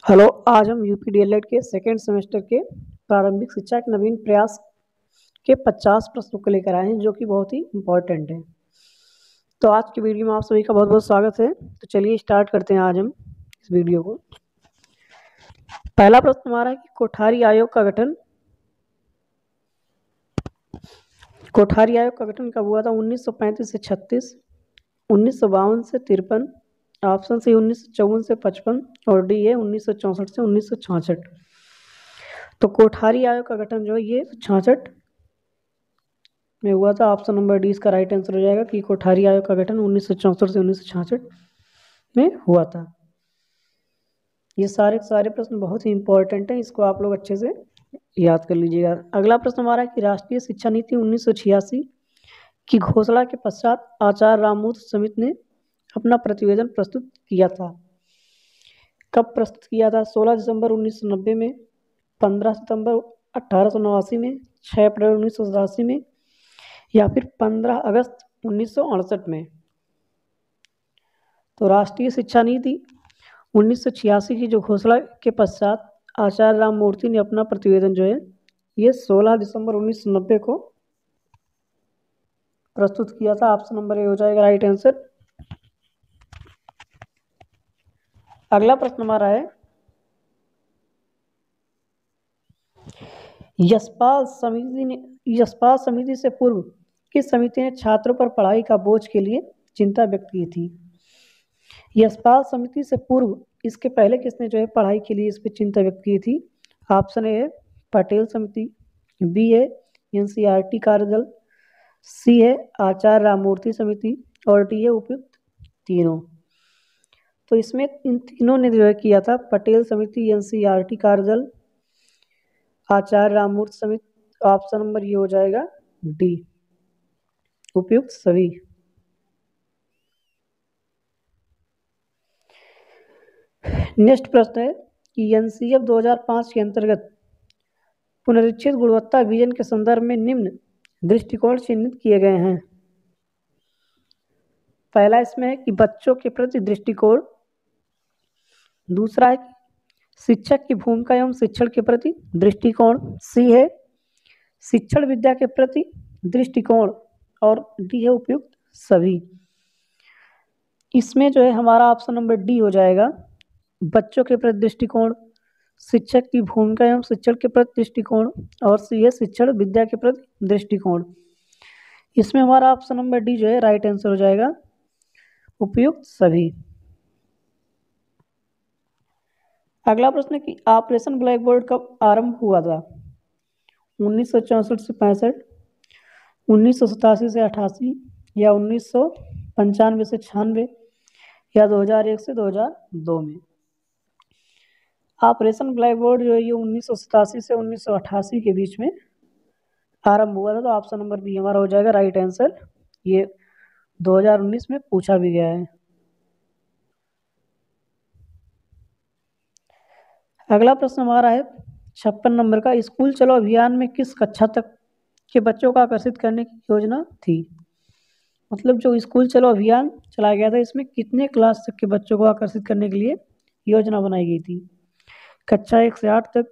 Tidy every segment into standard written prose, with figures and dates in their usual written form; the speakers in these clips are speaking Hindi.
हेलो। आज हम यूपी डीएलएड के सेकेंड सेमेस्टर के प्रारंभिक शिक्षा के नवीन प्रयास के 50 प्रश्नों को लेकर आए हैं, जो कि बहुत ही इम्पोर्टेंट है। तो आज की वीडियो में आप सभी का बहुत बहुत स्वागत है। तो चलिए स्टार्ट करते हैं आज हम इस वीडियो को। पहला प्रश्न हमारा है कि कोठारी आयोग का गठन कब हुआ था? 1935 से 36, 1952 से 53, ऑप्शन सी 1954 से 55 और डी है 1964 से 1966। तो कोठारी आयोग का गठन जो है ये 66 में हुआ था। ऑप्शन नंबर डी इसका राइट आंसर हो जाएगा कि कोठारी आयोग का गठन 1964 से 1966 में हुआ था। ये सारे प्रश्न बहुत ही इंपॉर्टेंट हैं, इसको आप लोग अच्छे से याद कर लीजिएगा। अगला प्रश्न हमारा है कि राष्ट्रीय शिक्षा नीति 1986 की घोषणा के पश्चात आचार्य राममूर्ति समिति ने अपना प्रतिवेदन प्रस्तुत किया था। कब प्रस्तुत किया था? 16 दिसंबर 1990 में, 15 सितंबर 1889 में, 6 अप्रैल 1987 में या फिर 15 अगस्त 1968 में। तो राष्ट्रीय शिक्षा नीति 1986 की जो घोषणा के पश्चात आचार्य राममूर्ति ने अपना प्रतिवेदन जो है ये 16 दिसंबर 1990 को प्रस्तुत किया था। ऑप्शन नंबर ए हो जाएगा राइट आंसर। अगला प्रश्न हमारा है यशपाल समिति से पूर्व किस समिति ने छात्रों पर पढ़ाई का बोझ के लिए चिंता व्यक्त की थी? यशपाल समिति से पूर्व इसके पहले किसने जो है पढ़ाई के लिए इस पर चिंता व्यक्त की थी? ऑप्शन ए है पटेल समिति, बी है एनसीईआरटी कार्यदल, सी है आचार्य राममूर्ति समिति और डी है उपयुक्त तीनों। तो इसमें इन तीनों ने जो है किया था, पटेल समिति, एनसीईआरटी कार्यदल, आचार्य राममूर्ति समिति। ऑप्शन नंबर ये हो जाएगा डी उपयुक्त सभी। नेक्स्ट प्रश्न है कि एनसीएफ 2005 के अंतर्गत पुनरीक्षित गुणवत्ता विजन के संदर्भ में निम्न दृष्टिकोण चिन्हित किए गए हैं। पहला इसमें है कि बच्चों के प्रति दृष्टिकोण, दूसरा है कि शिक्षक की भूमिका एवं शिक्षण के प्रति दृष्टिकोण, सी है शिक्षण विद्या के प्रति दृष्टिकोण और डी है उपयुक्त सभी। इसमें जो है हमारा ऑप्शन नंबर डी हो जाएगा, बच्चों के प्रति दृष्टिकोण, शिक्षक की भूमिका एवं शिक्षण के प्रति दृष्टिकोण और सी है शिक्षण विद्या के प्रति दृष्टिकोण। इसमें हमारा ऑप्शन नंबर डी जो है राइट आंसर हो जाएगा, उपयुक्त सभी। अगला प्रश्न है कि ऑपरेशन ब्लैक बोर्ड कब आरंभ हुआ था? 1964 से 65, 1987 से 88 या 1995 से 96 या 2001 से 2002 में। ऑपरेशन ब्लैक बोर्ड जो है ये 1987 से 1988 के बीच में आरंभ हुआ था। तो ऑप्शन नंबर बी हमारा हो जाएगा राइट आंसर। ये 2019 में पूछा भी गया है। अगला प्रश्न हमारा है 56 नंबर का, स्कूल चलो अभियान में किस कक्षा तक के बच्चों को आकर्षित करने की योजना थी? मतलब जो स्कूल चलो अभियान चलाया गया था इसमें कितने क्लास तक के बच्चों को आकर्षित करने के लिए योजना बनाई गई थी? कक्षा 1 से 8 तक,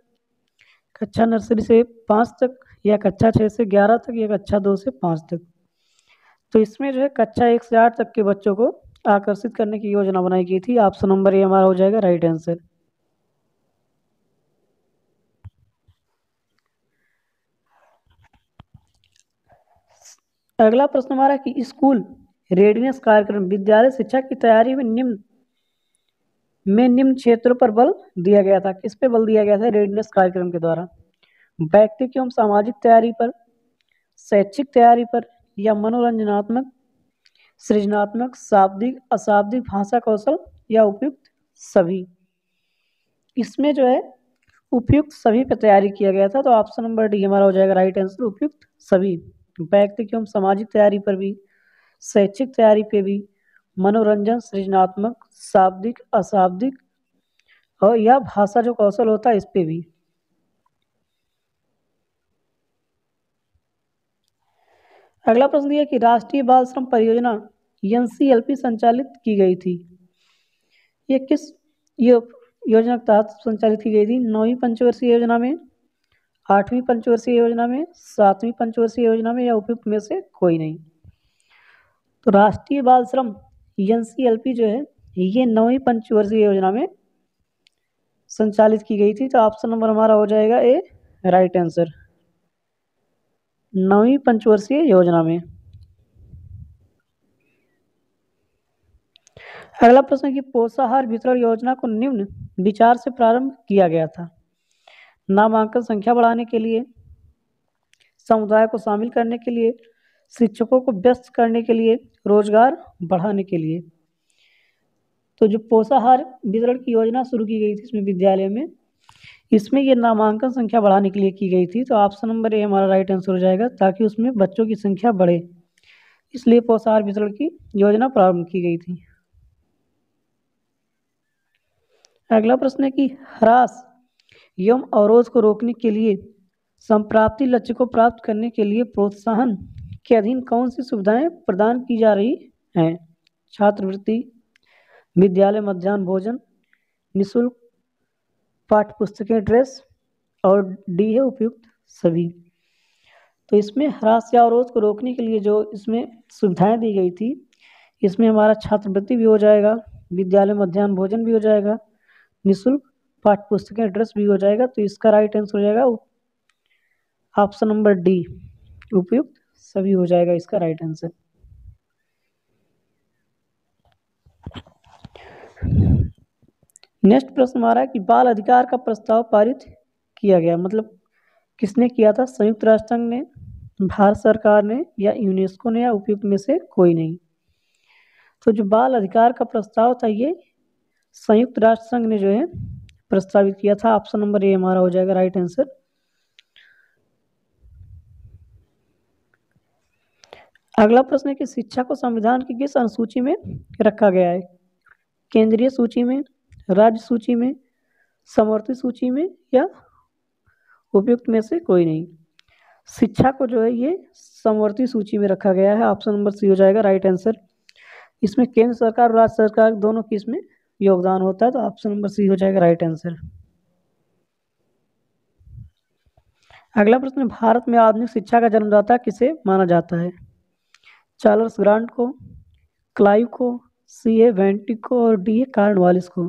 कक्षा नर्सरी से 5 तक या कक्षा 6 से 11 तक या कक्षा 2 से 5 तक। तो इसमें जो है कक्षा 1 से 8 तक के बच्चों को आकर्षित करने की योजना बनाई गई थी। ऑप्शन नंबर ए हमारा हो जाएगा राइट आंसर। अगला प्रश्न हमारा कि स्कूल रेडीनेस कार्यक्रम विद्यालय शिक्षा की तैयारी में निम्न क्षेत्रों पर बल दिया गया था। किस पे बल दिया गया था रेडीनेस कार्यक्रम के द्वारा? व्यक्तिगत एवं सामाजिक तैयारी पर, शैक्षिक तैयारी पर या मनोरंजनात्मक, सृजनात्मक, शाब्दिक, अशाब्दिक, भाषा कौशल या उपयुक्त सभी। इसमें जो है उपयुक्त सभी पर तैयारी किया गया था। तो ऑप्शन नंबर डी हमारा हो जाएगा राइट आंसर, उपयुक्त सभी। व्यक्तिगत एवं सामाजिक तैयारी पर भी, शैक्षिक तैयारी पे भी, मनोरंजन, सृजनात्मक, शाब्दिक, अशाब्दिक और या भाषा जो कौशल होता है इस पे भी। अगला प्रश्न यह कि राष्ट्रीय बाल श्रम परियोजना एनसीएलपी संचालित की गई थी। ये योजना के तहत संचालित की गई थी? 9वीं पंचवर्षीय योजना में, 8वीं पंचवर्षीय योजना में, 7वीं पंचवर्षीय योजना में, या उपयुक्त में से कोई नहीं। तो राष्ट्रीय बाल श्रम एनसीएलपी जो है ये 9वीं पंचवर्षीय योजना में संचालित की गई थी। तो ऑप्शन नंबर हमारा हो जाएगा ए राइट आंसर, 9वीं पंचवर्षीय योजना में। अगला प्रश्न कि पोषाहार वितरण योजना को निम्न विचार से प्रारंभ किया गया था? नामांकन संख्या बढ़ाने के लिए, समुदाय को शामिल करने के लिए, शिक्षकों को व्यस्त करने के लिए, रोजगार बढ़ाने के लिए। तो जो पोषाहार वितरण की योजना शुरू की गई थी इसमें विद्यालय में, इसमें ये नामांकन संख्या बढ़ाने के लिए की गई थी। तो ऑप्शन नंबर ए हमारा राइट आंसर हो जाएगा, ताकि उसमें बच्चों की संख्या बढ़े, इसलिए पोषाहार वितरण की योजना प्रारंभ की गई थी। अगला प्रश्न है कि ह्रास एवं अवरोध को रोकने के लिए संप्राप्ति लक्ष्य को प्राप्त करने के लिए प्रोत्साहन के अधीन कौन सी सुविधाएं प्रदान की जा रही हैं? छात्रवृत्ति, विद्यालय मध्याह्न भोजन, निःशुल्क पाठ्य पुस्तकें, ड्रेस, और डी है उपयुक्त सभी। तो इसमें ह्रास या अवरोध को रोकने के लिए जो इसमें सुविधाएं दी गई थी, इसमें हमारा छात्रवृत्ति भी हो जाएगा, विद्यालय मध्याह्न भोजन भी हो जाएगा, निःशुल्क पाठ्य पुस्तकें, ड्रेस भी हो जाएगा। तो इसका राइट आंसर हो जाएगा ऑप्शन नंबर डी, उपयुक्त सभी हो जाएगा इसका राइट आंसर। नेक्स्ट प्रश्न हमारा है कि बाल अधिकार का प्रस्ताव पारित किया गया, मतलब किसने किया था? संयुक्त राष्ट्र संघ ने, भारत सरकार ने, या यूनेस्को ने, या उपयुक्त में से कोई नहीं। तो जो बाल अधिकार का प्रस्ताव था ये संयुक्त राष्ट्र संघ ने जो है प्रस्तावित किया था। ऑप्शन नंबर ए हमारा हो जाएगा राइट आंसर। अगला प्रश्न है कि शिक्षा को संविधान की किस अनुसूची में रखा गया है? केंद्रीय सूची में, राज्य सूची में, समवर्ती सूची में, या उपयुक्त में से कोई नहीं। शिक्षा को जो है ये समवर्ती सूची में रखा गया है। ऑप्शन नंबर सी हो जाएगा राइट आंसर। इसमें केंद्र सरकार और राज्य सरकार दोनों की इसमें योगदान होता है। तो ऑप्शन नंबर सी हो जाएगा राइट आंसर। अगला प्रश्न, भारत में आधुनिक शिक्षा का जन्मदाता किसे माना जाता है? चार्ल्स ग्रांट को, क्लाइव को, सी ए वेंटिक को, और डी ए कार्नवालिस को।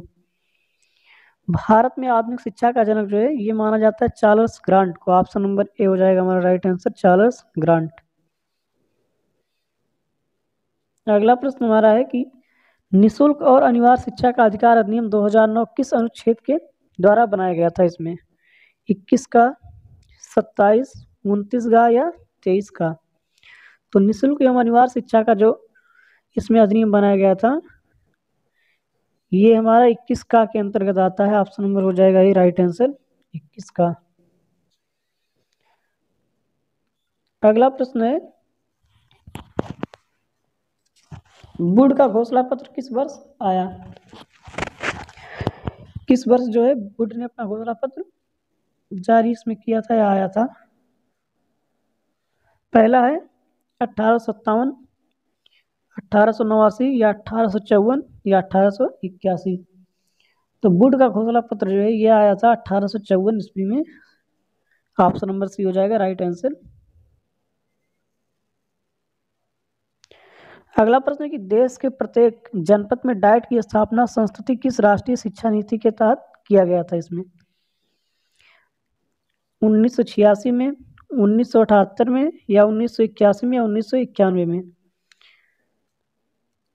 भारत में आधुनिक शिक्षा का जनक जो है ये माना जाता है चार्ल्स ग्रांट को। ऑप्शन नंबर ए हो जाएगा हमारा राइट आंसर, चार्ल्स ग्रांट। अगला प्रश्न हमारा है कि निःशुल्क और अनिवार्य शिक्षा का अधिकार अधिनियम 2009 किस अनुच्छेद के द्वारा बनाया गया था? इसमें 21 का, 27, 29 का, या 23 का। तो निःशुल्क एवं अनिवार्य शिक्षा का जो इसमें अधिनियम बनाया गया था ये हमारा 21 का के अंतर्गत आता है। ऑप्शन नंबर हो जाएगा ये राइट आंसर, 21 का। अगला प्रश्न है वुड का घोषणा पत्र किस वर्ष आया? किस वर्ष जो है वुड ने अपना घोषणा पत्र जारी इसमें किया था या आया था? पहला है 1857, 1889, या 1854, या 1881। तो वुड का घोषणा पत्र जो है ये आया था 1854 ईस्वी में। ऑप्शन नंबर सी हो जाएगा राइट आंसर। अगला प्रश्न है कि देश के प्रत्येक जनपद में डाइट की स्थापना संस्तुति किस राष्ट्रीय शिक्षा नीति के तहत किया गया था? इसमें 1986 में, 1978 में, या 1981 में, या 1991 में।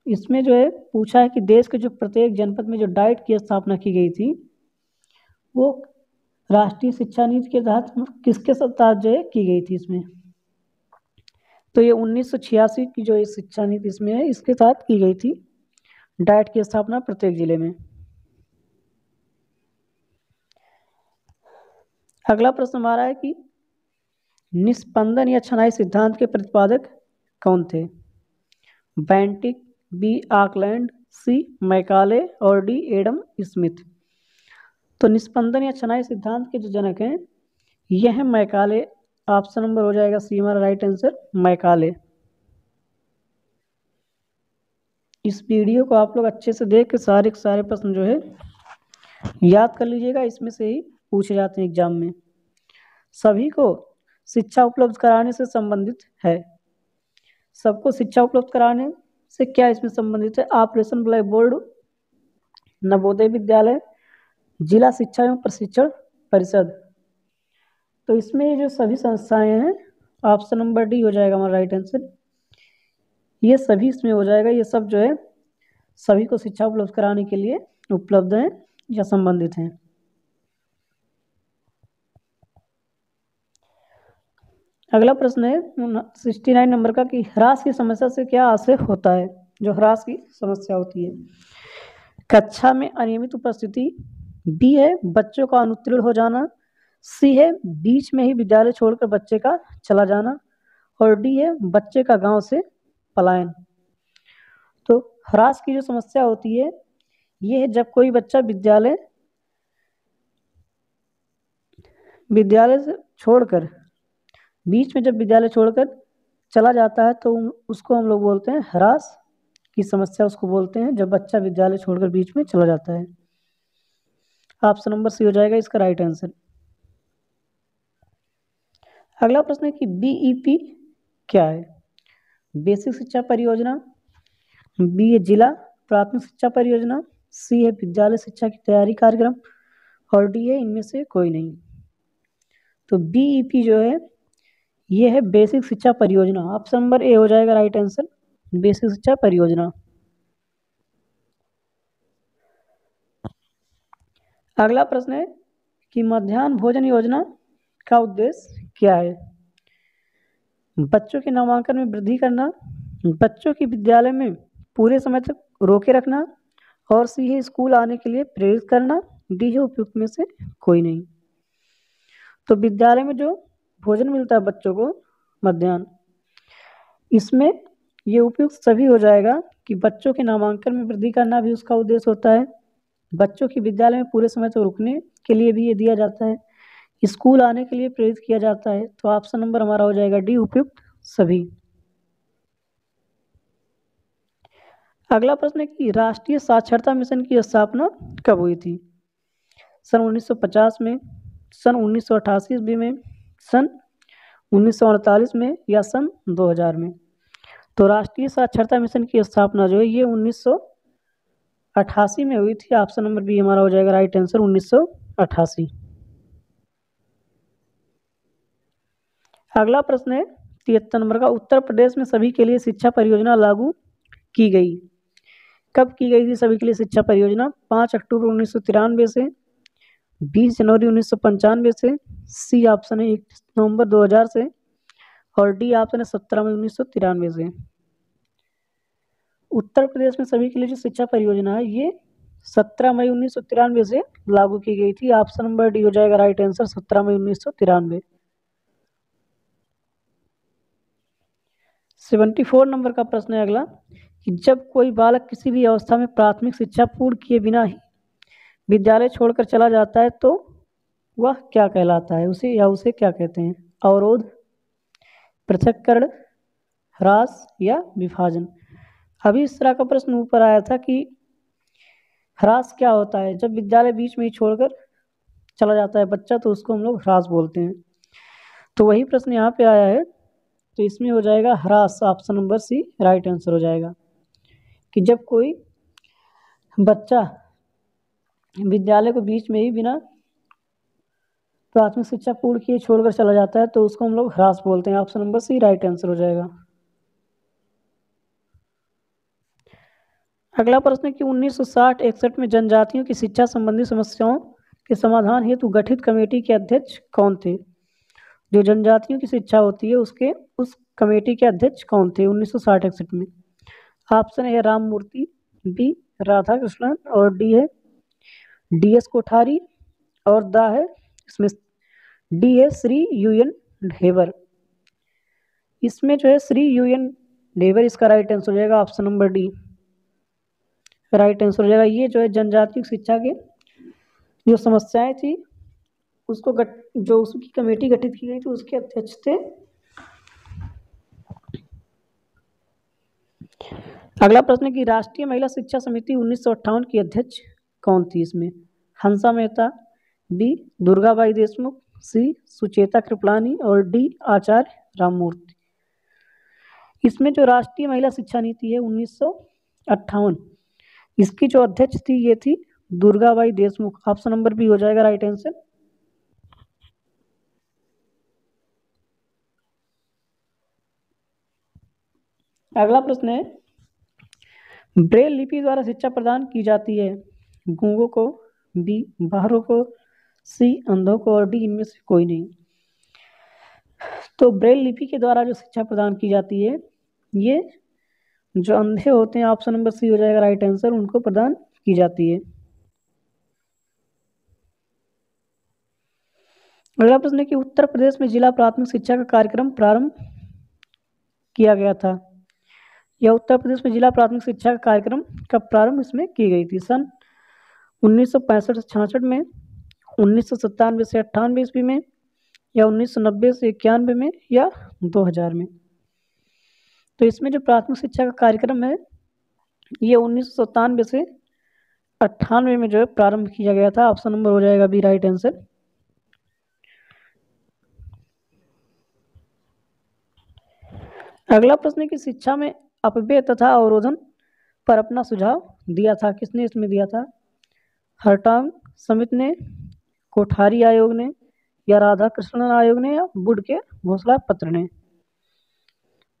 इसमें जो है पूछा है कि देश के जो प्रत्येक जनपद में जो डाइट की स्थापना की गई थी वो राष्ट्रीय शिक्षा नीति के तहत किसके तहत जो है की गई थी इसमें? तो ये 1986 की जो शिक्षा नीति इसमें है इसके तहत की गई थी डाइट की स्थापना प्रत्येक जिले में। अगला प्रश्न हमारा है कि निस्पंदन या छनाई सिद्धांत के प्रतिपादक कौन थे? बेंटिक, बी आकलैंड, सी मैकाले, और डी एडम स्मिथ। तो निस्पंदन या छनाई सिद्धांत के जो जनक हैं यह है मैकाले। ऑप्शन नंबर हो जाएगा सी हमारा राइट आंसर, मैकाले। इस वीडियो को आप लोग अच्छे से देख के सारे प्रश्न जो है याद कर लीजिएगा, इसमें से ही पूछे जाते हैं एग्जाम में। सभी को शिक्षा उपलब्ध कराने से संबंधित है। सबको शिक्षा उपलब्ध कराने से क्या इसमें संबंधित है? Operation black board, Navodaya Vidyalaya, जिला शिक्षा एवं प्रशिक्षण परिषद। तो इसमें ये जो सभी संस्थाएं हैं, ऑप्शन नंबर डी हो जाएगा हमारा राइट आंसर। ये सभी इसमें हो जाएगा। ये सब जो है सभी को शिक्षा उपलब्ध कराने के लिए उपलब्ध हैं या संबंधित हैं। अगला प्रश्न है 69 नंबर का कि ह्रास की समस्या से क्या आशय होता है? जो ह्रास की समस्या होती है, कक्षा में अनियमित उपस्थिति, बी है बच्चों का अनुत्तीर्ण हो जाना, सी है बीच में ही विद्यालय छोड़कर बच्चे का चला जाना, और डी है बच्चे का गांव से पलायन। तो ह्रास की जो समस्या होती है ये है जब कोई बच्चा विद्यालय से छोड़कर, बीच में जब विद्यालय छोड़कर चला जाता है तो उसको हम लोग बोलते हैं ह्रास की समस्या, उसको बोलते हैं जब बच्चा विद्यालय छोड़कर बीच में चला जाता है। ऑप्शन नंबर सी हो जाएगा इसका राइट आंसर। अगला प्रश्न है कि बीईपी क्या है? बेसिक शिक्षा परियोजना, बी है जिला प्राथमिक शिक्षा परियोजना, सी है विद्यालय शिक्षा की तैयारी कार्यक्रम, और डी है इनमें से कोई नहीं। तो बीईपी जो है ये है बेसिक शिक्षा परियोजना। ऑप्शन नंबर ए हो जाएगा राइट आंसर, बेसिक शिक्षा परियोजना। अगला प्रश्न है कि मध्याह्न भोजन योजना का उद्देश्य क्या है? बच्चों के नामांकन में वृद्धि करना, बच्चों की विद्यालय में पूरे समय तक रोके रखना, और सी है स्कूल आने के लिए प्रेरित करना, डी है उपयुक्त में से कोई नहीं। तो विद्यालय में जो भोजन मिलता है बच्चों को मध्याह्न, इसमें ये उपयुक्त सभी हो जाएगा कि बच्चों के नामांकन में वृद्धि करना भी उसका उद्देश्य होता है, बच्चों की विद्यालय में पूरे समय तक रुकने के लिए भी ये दिया जाता है, स्कूल आने के लिए प्रेरित किया जाता है। तो ऑप्शन नंबर हमारा हो जाएगा डी, उपयुक्त सभी। अगला प्रश्न है कि राष्ट्रीय साक्षरता मिशन की स्थापना कब हुई थी? सन 1950 में, सन 1988 ईस्वी में, सन 1948 में, या सन 2000 में? तो राष्ट्रीय साक्षरता मिशन की स्थापना जो है ये 1988 में हुई थी। ऑप्शन नंबर बी हमारा हो जाएगा राइट आंसर, 1988। अगला प्रश्न है 73 नंबर का, उत्तर प्रदेश में सभी के लिए शिक्षा परियोजना लागू की गई। कब की गई थी सभी के लिए शिक्षा परियोजना? 5 अक्टूबर 1993 से, 20 जनवरी 1995 से, सी ऑप्शन है 1 नवंबर 2000 से, और डी ऑप्शन है 17 मई 1993 से। उत्तर प्रदेश में सभी के लिए जो शिक्षा परियोजना है ये 17 मई 1993 से लागू की गई थी। ऑप्शन नंबर डी हो जाएगा राइट आंसर, 17 मई 1993। 74 नंबर का प्रश्न है अगला कि जब कोई बालक किसी भी अवस्था में प्राथमिक शिक्षा पूर्ण किए बिना ही विद्यालय छोड़कर चला जाता है तो वह क्या कहलाता है? उसे क्या कहते हैं? अवरोध, पृथक्करण, ह्रास या विभाजन? अभी इस तरह का प्रश्न ऊपर आया था कि ह्रास क्या होता है? जब विद्यालय बीच में ही छोड़कर चला जाता है बच्चा तो उसको हम लोग ह्रास बोलते हैं। तो वही प्रश्न यहाँ पे आया है, तो इसमें हो जाएगा ह्रास। Option number C right answer हो जाएगा कि जब कोई बच्चा विद्यालय को बीच में ही बिना प्राथमिक शिक्षा पूर्ण किए छोड़कर चला जाता है तो उसको हम लोग ह्रास बोलते हैं। Option number C right answer हो जाएगा। अगला प्रश्न है कि 1960-61 में जनजातियों की शिक्षा संबंधी समस्याओं के समाधान हेतु गठित कमेटी के अध्यक्ष कौन थे? जो जनजातियों की शिक्षा होती है उस कमेटी के अध्यक्ष कौन थे 1960-61 में? ऑप्शन है राम मूर्ति, बी राधा कृष्णन, और डी है DS कोठारी, और द है इसमें डी है श्री UN ढेबर। इसमें जो है श्री UN ढेबर इसका राइट आंसर हो जाएगा। Option number D right answer हो जाएगा। ये जो है जनजातीय शिक्षा के जो समस्याएं थी उसको जो उसकी कमेटी गठित की गई थी उसके अध्यक्ष थे। अगला प्रश्न है कि राष्ट्रीय महिला शिक्षा समिति 1958 की अध्यक्ष कौन थी? इसमें हंसा मेहता, बी दुर्गाबाई देशमुख, सी सुचेता कृपलानी और डी आचार्य राममूर्ति। इसमें जो राष्ट्रीय महिला शिक्षा नीति है 1958, इसकी जो अध्यक्ष थी ये थी Durgabai Deshmukh. Option number B हो जाएगा राइट आंसर। अगला प्रश्न है, ब्रेल लिपि द्वारा शिक्षा प्रदान की जाती है, गूंगों को, बी बहरों को, सी अंधों को और डी इनमें से कोई नहीं। तो ब्रेल लिपि के द्वारा जो शिक्षा प्रदान की जाती है, ये जो अंधे होते हैं, ऑप्शन नंबर सी हो जाएगा राइट आंसर, उनको प्रदान की जाती है। अगला प्रश्न है कि उत्तर प्रदेश में जिला प्राथमिक शिक्षा का कार्यक्रम प्रारंभ किया गया था, या उत्तर प्रदेश में जिला प्राथमिक शिक्षा का कार्यक्रम का प्रारंभ इसमें की गई थी, सन 1965 से 66 में, 1997 से 98 ईस्वी में, या 1990 से 91 में, या 2000 में। तो इसमें जो प्राथमिक शिक्षा का कार्यक्रम है ये 1997 से 98 में जो है प्रारंभ किया गया था। ऑप्शन नंबर हो जाएगा बी राइट आंसर। अगला प्रश्न है कि शिक्षा में अपव्यय तथा अवरोधन पर अपना सुझाव दिया था, किसने इसमें दिया था? हरटांग समिति ने, कोठारी आयोग ने, या राधा कृष्णन आयोग ने, या वुड के घोषणा पत्र ने।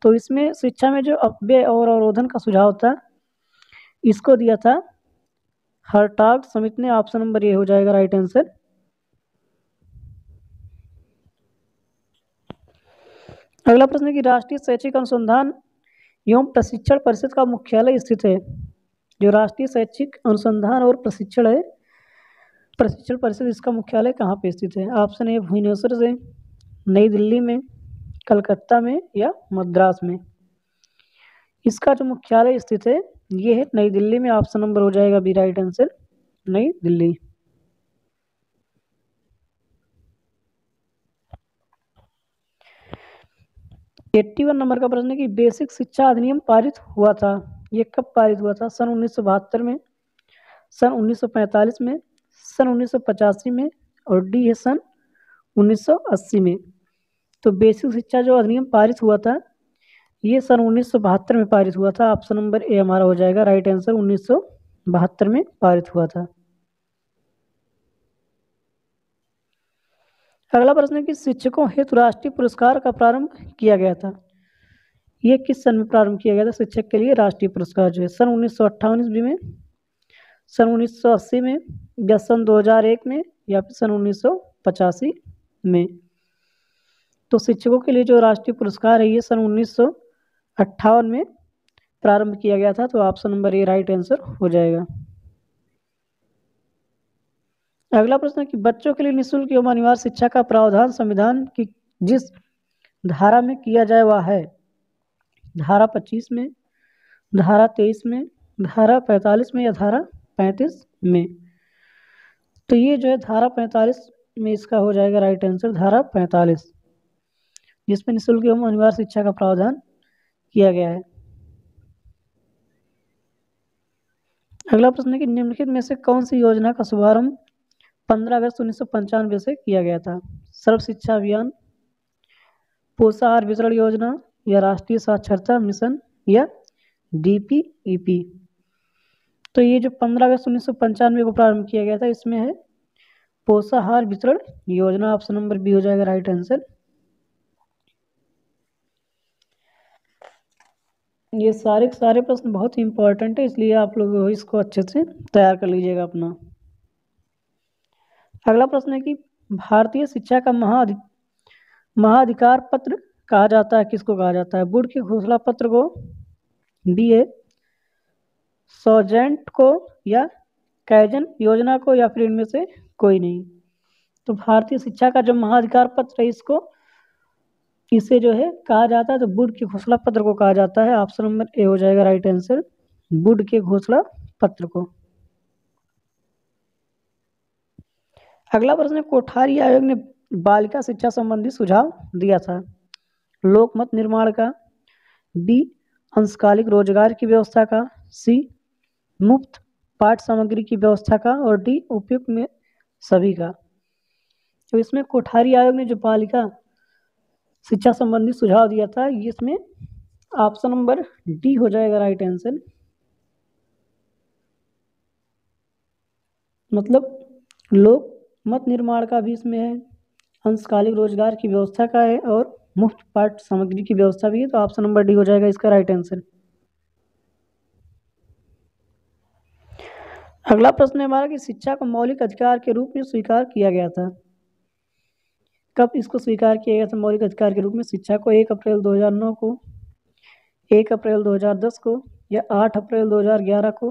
तो इसमें शिक्षा में जो अपव्यय और अवरोधन का सुझाव था इसको दिया था हरटाग समिति ने। ऑप्शन नंबर ये हो जाएगा राइट आंसर। अगला प्रश्न है कि राष्ट्रीय शैक्षिक अनुसंधान एवं प्रशिक्षण परिषद का मुख्यालय स्थित है। जो राष्ट्रीय शैक्षिक अनुसंधान और प्रशिक्षण है, प्रशिक्षण परिषद, इसका मुख्यालय कहाँ पे स्थित है? ऑप्शन ए भुवनेश्वर से, नई दिल्ली में, कलकत्ता में, या मद्रास में। इसका जो मुख्यालय स्थित है ये है नई दिल्ली में। ऑप्शन नंबर हो जाएगा बी राइट आंसर, नई दिल्ली। एट्टी 81 नंबर का प्रश्न है कि बेसिक शिक्षा अधिनियम पारित हुआ था, ये कब पारित हुआ था? सन 1972 में, सन 1945 में, सन 1985 में, और डी है सन 1980 में। तो बेसिक शिक्षा जो अधिनियम पारित हुआ था ये सन 1972 में पारित हुआ था। ऑप्शन नंबर ए हमारा हो जाएगा राइट आंसर, 1972 में पारित हुआ था। अगला प्रश्न है कि शिक्षकों हेतु राष्ट्रीय पुरस्कार का प्रारंभ किया गया था, ये किस सन में प्रारंभ किया गया था? शिक्षक के लिए राष्ट्रीय पुरस्कार जो है सन 1958 ईस्वी में, सन 1980 में, या सन 2001 में, या फिर सन 1985 में। तो शिक्षकों के लिए जो राष्ट्रीय पुरस्कार है ये सन 1958 में प्रारंभ किया गया था। तो option number A right answer हो जाएगा। अगला प्रश्न है कि बच्चों के लिए निःशुल्क एवं अनिवार्य शिक्षा का प्रावधान संविधान की जिस धारा में किया जाए वह है? धारा 25 में, धारा 23 में, धारा 45 में, या धारा 35 में। तो ये जो है धारा 45 में इसका हो जाएगा राइट आंसर, धारा 45, जिसमें निःशुल्क एवं अनिवार्य शिक्षा का प्रावधान किया गया है। अगला प्रश्न है कि निम्नलिखित में से कौन सी योजना का शुभारंभ 15 अगस्त 1995 से किया गया था? सर्व शिक्षा अभियान, पोषाहार वितरण योजना, या राष्ट्रीय साक्षरता मिशन, या DPEP। तो ये जो 15 अगस्त 1995 को प्रारंभ किया गया था इसमें है पोषाहार वितरण योजना। ऑप्शन नंबर बी हो जाएगा राइट आंसर। ये सारे के सारे प्रश्न बहुत ही इंपॉर्टेंट है, इसलिए आप लोग इसको अच्छे से तैयार कर लीजिएगा अपना। अगला प्रश्न है कि भारतीय शिक्षा का महाधिकार पत्र कहा जाता है, किसको कहा जाता है? वुड के घोषणा पत्र को, बी है सॉजेंट को, या कैजन योजना को, या फिर इनमें से कोई नहीं। तो भारतीय शिक्षा का जो महाधिकार पत्र है इसे जो है कहा जाता है तो वुड के घोषणा पत्र को कहा जाता है। ऑप्शन नंबर ए हो जाएगा राइट आंसर, वुड के घोषणा पत्र को। अगला प्रश्न है कोठारी आयोग ने बालिका शिक्षा संबंधी सुझाव दिया था, लोकमत निर्माण का, बी अंशकालिक रोजगार की व्यवस्था का, सी मुफ्त पाठ्य सामग्री की व्यवस्था का, और डी उपयुक्त में सभी का। तो इसमें कोठारी आयोग ने जो बालिका शिक्षा संबंधी सुझाव दिया था, ये इसमें ऑप्शन नंबर डी हो जाएगा राइट आंसर। मतलब लोक मत निर्माण का भी इसमें है, अंशकालिक रोजगार की व्यवस्था का है, और मुफ्त पाठ्य सामग्री की व्यवस्था भी है। तो ऑप्शन नंबर डी हो जाएगा इसका राइट आंसर। अगला प्रश्न है हमारा कि शिक्षा को मौलिक अधिकार के रूप में स्वीकार किया गया था। कब इसको स्वीकार किया गया था मौलिक अधिकार के रूप में? शिक्षा को 1 अप्रैल 2009 को, 1 अप्रैल 2010 को, या 8 अप्रैल 2011 को,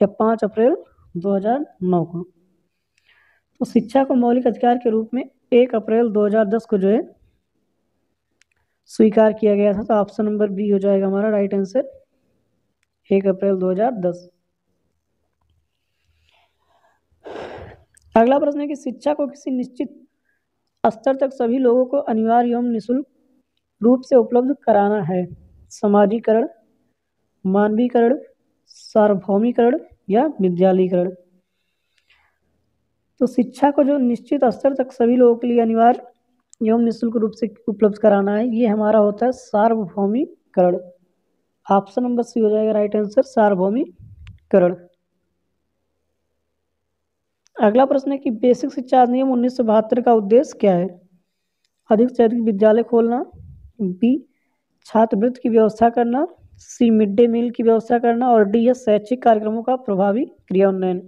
या 5 अप्रैल 2009 को। तो शिक्षा को मौलिक अधिकार के रूप में 1 अप्रैल 2010 को जो है स्वीकार किया गया था। तो ऑप्शन नंबर बी हो जाएगा हमारा राइट आंसर, 1 अप्रैल 2010। अगला प्रश्न है कि शिक्षा को किसी निश्चित स्तर तक सभी लोगों को अनिवार्य एवं निःशुल्क रूप से उपलब्ध कराना है। समाजीकरण, मानवीकरण, सार्वभौमिकरण, या विद्यालयीकरण। तो शिक्षा को जो निश्चित स्तर तक सभी लोगों के लिए अनिवार्य एवं निःशुल्क रूप से उपलब्ध कराना है, ये हमारा होता है सार्वभौमिकरण। ऑप्शन नंबर सी हो जाएगा राइट आंसर, सार्वभौमिकरण। अगला प्रश्न है कि बेसिक शिक्षा अधिनियम 1972 का उद्देश्य क्या है? अधिक से अधिक विद्यालय खोलना, बी छात्रवृत्ति की व्यवस्था करना, सी मिड डे मील की व्यवस्था करना, और डी है शैक्षिक कार्यक्रमों का प्रभावी क्रियान्वयन।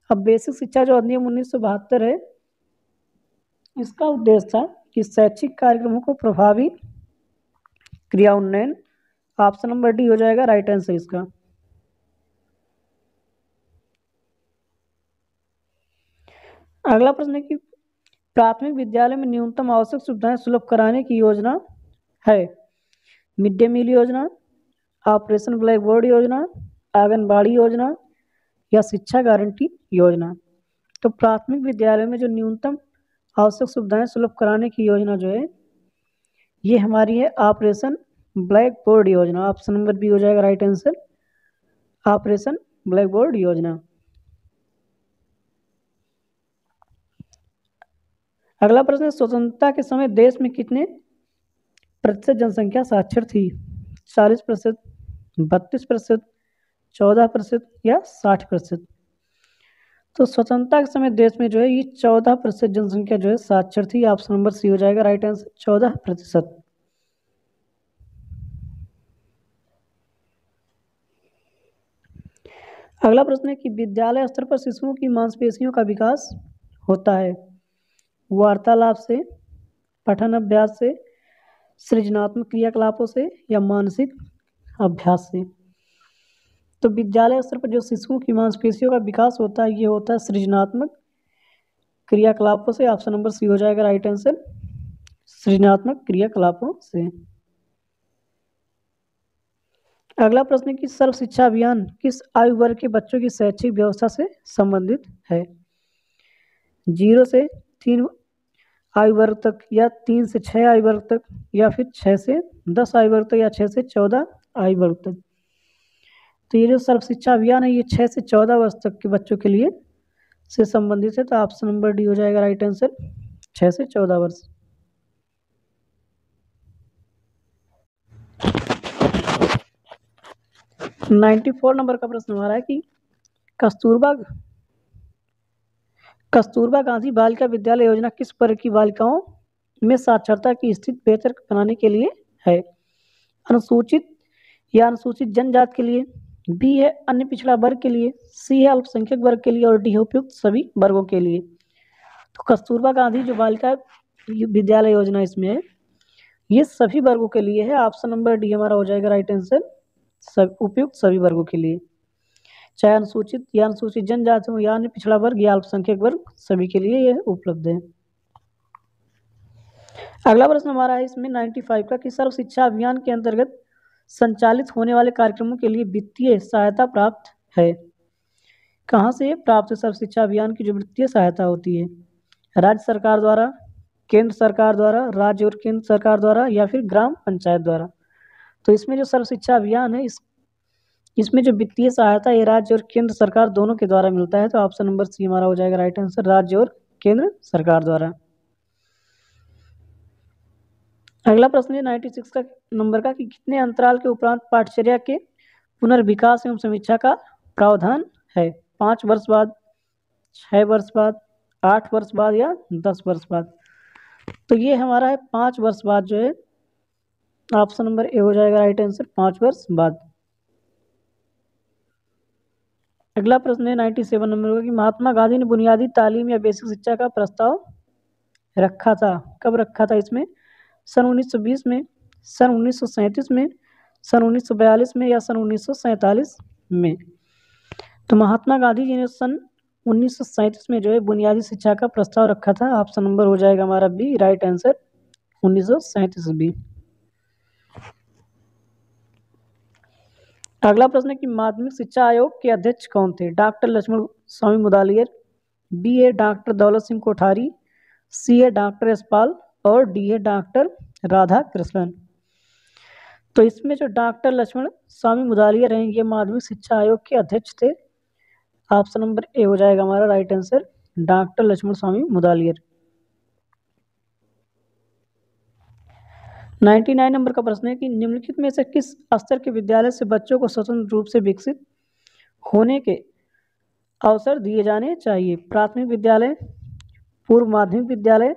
अब बेसिक शिक्षा जो अधिनियम 1972 है, इसका उद्देश्य था कि शैक्षिक कार्यक्रमों को प्रभावी क्रियान्वयन। ऑप्शन नंबर डी हो जाएगा राइट आंसर इसका। अगला प्रश्न है कि प्राथमिक विद्यालय में न्यूनतम आवश्यक सुविधाएं सुलभ कराने की योजना है। मिड डे मील योजना, ऑपरेशन ब्लैक बोर्ड योजना, आंगनबाड़ी योजना, या शिक्षा गारंटी योजना। तो प्राथमिक विद्यालय में जो न्यूनतम आवश्यक सुविधाएं सुलभ कराने की योजना जो है, ये हमारी है ऑपरेशन ब्लैक बोर्ड योजना। ऑप्शन नंबर बी हो जाएगा right answer, operation black board योजना। अगला प्रश्न है स्वतंत्रता के समय देश में कितने प्रतिशत जनसंख्या साक्षर थी? 40%, 32%, 14%, या 60%। तो स्वतंत्रता के समय देश में जो है ये 14% जनसंख्या जो है साक्षर थी। ऑप्शन नंबर सी हो जाएगा राइट आंसर, 14%। अगला प्रश्न है कि विद्यालय स्तर पर शिशुओं की मांसपेशियों का विकास होता है वार्तालाप से, पठन अभ्यास से, सृजनात्मक क्रियाकलापों से, या मानसिक अभ्यास से। तो विद्यालय स्तर पर जो शिशुओं की मांसपेशियों का विकास होता है, ये होता है सृजनात्मक क्रियाकलापों से। ऑप्शन नंबर सी हो जाएगा राइट आंसर, सृजनात्मक क्रियाकलापों से। अगला प्रश्न है कि सर्व शिक्षा अभियान किस आयु वर्ग के बच्चों की शैक्षिक व्यवस्था से संबंधित है? 0 से 3 आयु वर्ग तक, या 3 से 6 आयु वर्ग तक, या फिर 6 से 10 आयु वर्ग तक, या 6 से 14 आयु वर्ग तक। तो ये जो सर्व शिक्षा अभियान है, ये 6 से 14 वर्ष तक के बच्चों के लिए से संबंधित है। तो ऑप्शन नंबर डी हो जाएगा राइट आंसर, 6 से 14 वर्ष। नाइन्टी 94 नंबर का प्रश्न हमारा है कि कस्तूरबा गांधी बालिका विद्यालय योजना किस वर्ग की बालिकाओं में साक्षरता की स्थिति बेहतर बनाने के लिए है? अनुसूचित या अनुसूचित जनजाति के लिए, बी है अन्य पिछड़ा वर्ग के लिए, सी है अल्पसंख्यक वर्ग के लिए, और डी है उपयुक्त सभी वर्गों के लिए। तो कस्तूरबा गांधी जो बालिका विद्यालय योजना इसमें है, ये सभी वर्गों के लिए है। ऑप्शन नंबर डी हमारा हो जाएगा राइट आंसर, उपयुक्त सभी वर्गों के लिए, चाहे अनुसूचित या अनुसूचित जनजाति हो, या अन्य पिछड़ा वर्ग या अल्पसंख्यक वर्ग, सभी के लिए यह उपलब्ध है। अगला प्रश्न हमारा है इसमें 95 का कि सर्व शिक्षा अभियान के अंतर्गत संचालित होने वाले कार्यक्रमों के लिए वित्तीय सहायता प्राप्त है। कहाँ से प्राप्त है सर्व शिक्षा अभियान की जो वित्तीय सहायता होती है? राज्य सरकार द्वारा, केंद्र सरकार द्वारा, राज्य और केंद्र सरकार द्वारा, या फिर ग्राम पंचायत द्वारा। तो इसमें जो सर्व शिक्षा अभियान है, इसमें जो वित्तीय सहायता ये राज्य और केंद्र सरकार दोनों के द्वारा मिलता है, तो ऑप्शन नंबर सी हमारा हो जाएगा राइट आंसर, राज्य और केंद्र सरकार द्वारा। अगला प्रश्न है 96 का नंबर का कि कितने अंतराल के उपरांत पाठचर्या के पुनर्विकास एवं समीक्षा का प्रावधान है? 5 वर्ष बाद, 6 वर्ष बाद, 8 वर्ष बाद या 10 वर्ष बाद? तो ये हमारा है 5 वर्ष बाद जो है, ऑप्शन नंबर ए हो जाएगा राइट आंसर, 5 वर्ष बाद। अगला प्रश्न है 97 नंबर का कि महात्मा गांधी ने बुनियादी तालीम या बेसिक शिक्षा का प्रस्ताव रखा था, कब रखा था? इसमें सन 1920 में, सन 1937 में, सन 1942 में या सन 1947 में? तो महात्मा गांधी जी ने सन 1937 में जो है बुनियादी शिक्षा का प्रस्ताव रखा था। ऑप्शन नंबर हो जाएगा हमारा बी राइट आंसर, 1937 बी। अगला प्रश्न है कि माध्यमिक शिक्षा आयोग के अध्यक्ष कौन थे? डॉक्टर लक्ष्मण स्वामी मुदालियर, बी ए डॉक्टर दौलत सिंह कोठारी, सी ए डॉक्टर यशपाल और D A doctor Radha Krishnan. तो इसमें जो डॉक्टर लक्ष्मण स्वामी मुदालियर हैं ये माध्यमिक शिक्षा आयोग के अध्यक्ष थे। ऑप्शन नंबर ए हो जाएगा हमारा राइट आंसर, डॉक्टर लक्ष्मण स्वामी मुदालियर। 99 नंबर का प्रश्न है कि निम्नलिखित में से किस स्तर के विद्यालय से बच्चों को स्वतंत्र रूप से विकसित होने के अवसर दिए जाने चाहिए? प्राथमिक विद्यालय, पूर्व माध्यमिक विद्यालय,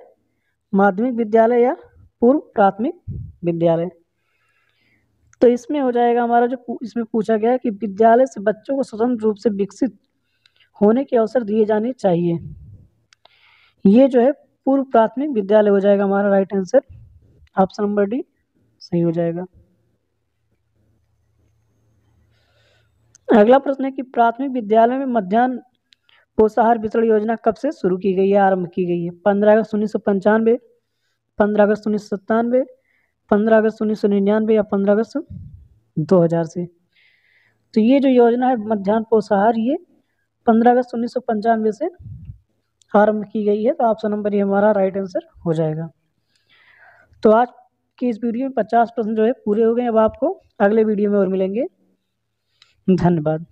माध्यमिक विद्यालय या पूर्व प्राथमिक विद्यालय? तो इसमें हो जाएगा हमारा जो इसमें पूछा गया है कि विद्यालय से बच्चों को स्वतंत्र रूप से विकसित होने के अवसर दिए जाने चाहिए, ये जो है पूर्व प्राथमिक विद्यालय हो जाएगा हमारा right answer, option number D सही हो जाएगा। अगला प्रश्न है कि प्राथमिक विद्यालय में मध्याह्न पोषाहार वितरण योजना कब से शुरू की गई है, आरंभ की गई है? 15 अगस्त 1995, 15 अगस्त 1997, 15 अगस्त 1999 या 15 अगस्त 2000 से? तो ये जो योजना है मध्याह्न पोषाहार ये 15 अगस्त 1995 से आरंभ की गई है, तो ऑप्शन नंबर ये हमारा राइट आंसर हो जाएगा। तो आज की इस वीडियो में 50 प्रश्न जो है पूरे हो गए। अब आपको अगले वीडियो में और मिलेंगे। धन्यवाद।